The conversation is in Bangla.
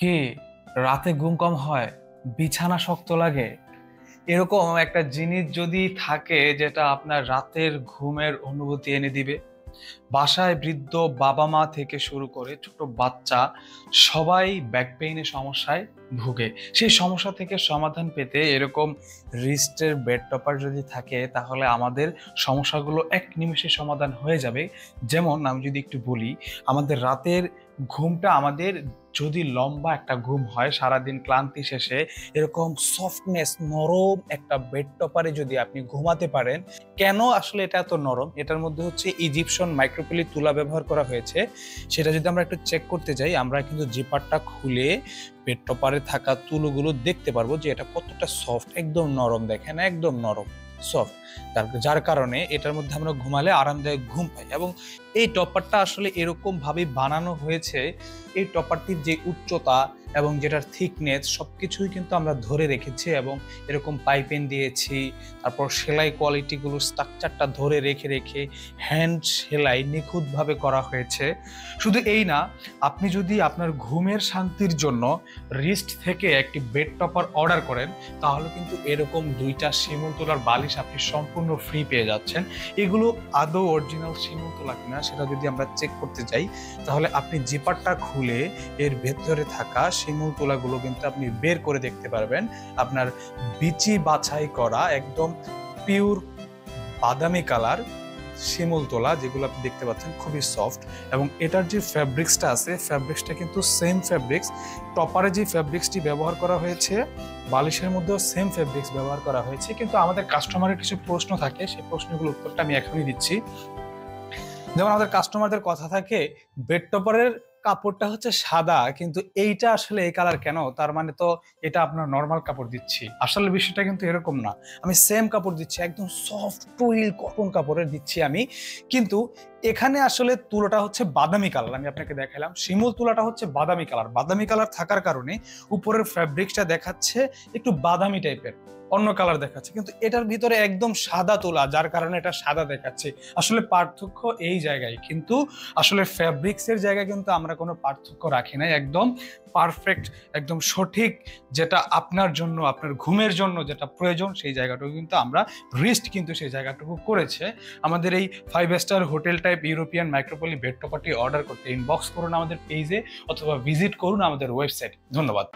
কি রাতে ঘুম কম হয়, বিছানা শক্ত লাগে, এরকম একটা জিনিস যদি থাকে যেটা আপনার রাতের ঘুমের অনুভূতি এনে দিবে। বাসায় বৃদ্ধ বাবা মা থেকে শুরু করে ছোট বাচ্চা সবাই ব্যাক পেইনের সমস্যায় ভুগে। সেই সমস্যা থেকে সমাধান পেতে এরকম রিস্টের বেড টপার যদি থাকে তাহলে আমাদের সমস্যাগুলো এক নিমেষে সমাধান হয়ে যাবে। যেমন আমি যদি একটু বলি, আমাদের রাতের ঘুমটা আমাদের যদি লম্বা একটা ঘুম হয় সারাদিন ক্লান্তি শেষে, এরকম সফটনেস নরম একটা বেড টপারে যদি আপনি ঘুমাতে পারেন। কেন আসলে এটা এত নরম? এটার মধ্যে হচ্ছে ইজিপশন মাইক্রোপলি তুলা ব্যবহার করা হয়েছে। সেটা যদি আমরা একটু চেক করতে যাই, আমরা কিন্তু জিপারটা খুলে বেড টপারে থাকা তুলোগুলো দেখতে পারবো যে এটা কতটা সফট, একদম নরম। দেখেন একদম নরম সফট, যার কারণে এটার মধ্যে আমরা ঘুমালে আরামদায়ক ঘুম পাই। এবং এই টপারটা আসলে এরকম ভাবে বানানো হয়েছে, এই টপারটির যে উচ্চতা এবং যেটার থিকনেস সবকিছুই কিন্তু আমরা ধরে রেখেছি এবং এরকম পাইপিং দিয়েছি। তারপর সেলাই কোয়ালিটিগুলো স্ট্রাকচারটা ধরে রেখে রেখে হ্যান্ড সেলাই নিখুঁতভাবে করা হয়েছে। শুধু এই না, আপনি যদি আপনার ঘুমের শান্তির জন্য রিস্ট থেকে একটি বেড টপার অর্ডার করেন তাহলে কিন্তু এরকম দুইটা শিমুল তোলার বালিশ আপনি সম্পূর্ণ ফ্রি পেয়ে যাচ্ছেন। এগুলো আদৌ অরিজিনাল শিমুল তোলা কিনা সেটা যদি আমরা চেক করতে যাই তাহলে আপনি জিপারটা খুলে এর ভেতরে থাকা শিমুল তোলাগুলো কিন্তু আপনি বের করে দেখতে পারবেন। আপনার বিচি বাছাই করা একদম পিওর বাদামি কালার শিমুল তোলা, যেগুলো আপনি দেখতে পাচ্ছেন খুবই সফট। এবং এটার যে ফ্যাব্রিক্সটা আছে, ফ্যাব্রিক্সটা কিন্তু সেম ফ্যাব্রিক্স। টপারে যে ফ্যাব্রিক্সটি ব্যবহার করা হয়েছে বালিশের মধ্যেও সেম ফ্যাব্রিক্স ব্যবহার করা হয়েছে। কিন্তু আমাদের কাস্টমারের কিছু প্রশ্ন থাকে, সেই প্রশ্নগুলোর উত্তরটা আমি এখনই দিচ্ছি। যেমন আমাদের কাস্টমারদের কথা থাকে, বেড টপারের কাপড়টা হচ্ছে সাদা কিন্তু এইটা আসলে এই কালার কেন? তার মানে তো এটা আপনার নর্মাল কাপড় দিচ্ছি। আসলে বিষয়টা কিন্তু এরকম না, আমি সেম কাপড় দিচ্ছি, একদম সফট টুইল কটন কাপড়ের দিচ্ছি আমি। কিন্তু এখানে আসলে তুলোটা হচ্ছে বাদামি কালার। আমি আপনাকে দেখালাম শিমুল তুলাটা হচ্ছে বাদামি কালার। বাদামি কালার থাকার কারণে উপরের ফ্যাব্রিক্সটা দেখাচ্ছে একটু বাদামি টাইপের, অন্য কালার দেখাচ্ছে, কিন্তু এটার ভিতরে একদম সাদা তোলা, যার কারণে এটা সাদা দেখাচ্ছে। আসলে পার্থক্য এই জায়গায়, কিন্তু আসলে ফ্যাব্রিক্সের জায়গায় কিন্তু আমরা কোনো পার্থক্য রাখি নাই। একদম পারফেক্ট, একদম সঠিক, যেটা আপনার জন্য আপনার ঘুমের জন্য যেটা প্রয়োজন সেই জায়গাটুকু কিন্তু আমরা রিস্ট কিন্তু সেই জায়গাটুকু করেছে। আমাদের এই 5 স্টার হোটেল টাইপ ইউরোপিয়ান মাইক্রোপলি বেড টপারটি অর্ডার করতে ইনবক্স করুন আমাদের পেজে অথবা ভিজিট করুন আমাদের ওয়েবসাইট। ধন্যবাদ।